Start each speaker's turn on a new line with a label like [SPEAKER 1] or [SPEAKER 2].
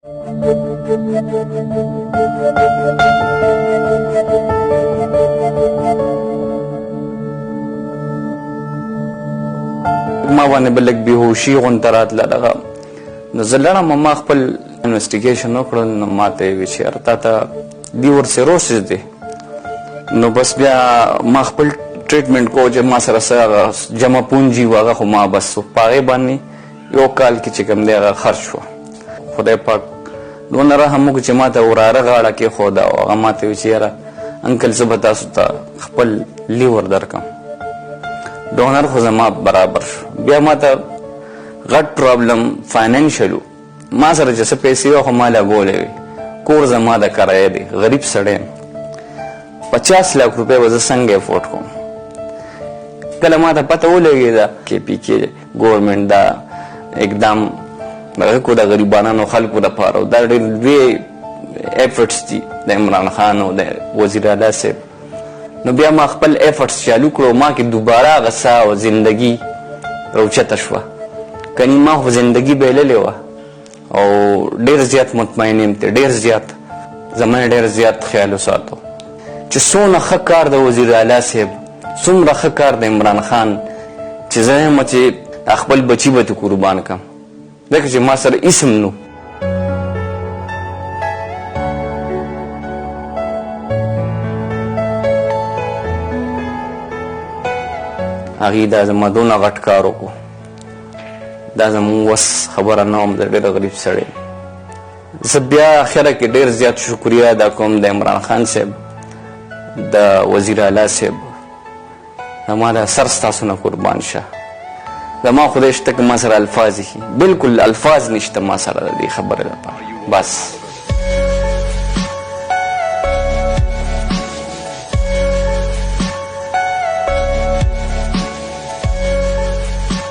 [SPEAKER 1] ما باندې به لږ بېهوشي غونته راتله دغه نو زه لړم ما خپل انویسټیګیشن وکړل نو ما ته یې ویل چې یاره تا ته دي ورسیروسس دی نو بس بیا ما خپل ټریټمنټ کو چې ما سره څه جمع پونجي و هغه خو ما بس په هغې باندې یو کال کې چې کوم دی هغه خرڅ شوه خدای پاک دونه رحم وکړو چې ما ته وراره غاړه کېښوده او هغه ما ته ویل چې یاره انکل زه به تاسو ته خپل لیور درکړم ډونر خو زما برابر شو بیا ما ته غټ پرابلم فاینانشل و ما سره چې څه پیسې وه خو ما لګولې وې کور زما د کرایه دی غریب سړی 50 लाख روپۍ به زه څنګه افورډ کوم کله ما ته پته ولګېده کې پی کې ګورمنټ دا اقدام دغه کو د غریبانو خلکو دپاره دا ډېر لوی ایفرټس دي د عمران خان او د وزیر اعلی صاحب نو بیا ما خپل ایفرټس چالو کړو ما کې دوباره هغه ساه او زندګي راوچته شوه کني ما خو زندګي بایللې وه او ډېر زیات مطمئن یم ته ډېر زیات زما ډېر زیات خیال وساتو چې څونه ښه کار د وزیر اعلی صاحب څومره ښه کار د عمران خان چې زه یم چې خپل بچي به ته قربان کړم ځکه چې ما سره اسم نو هغې دا زما دونه غټ کار وکړو دا زموږ وس خبره نه وم زه ډېر غریب سړی زه بیا اخره کې ډېر زیات شکریه ادا کوم د عمران خان صاحب د وزیر اعلی صاحب زما د سر ستاسو نه قربان شه زما خدای شته که ما سره الفاظ بالکل الفاظ نشته ما سره د دې خبرې لپاره بس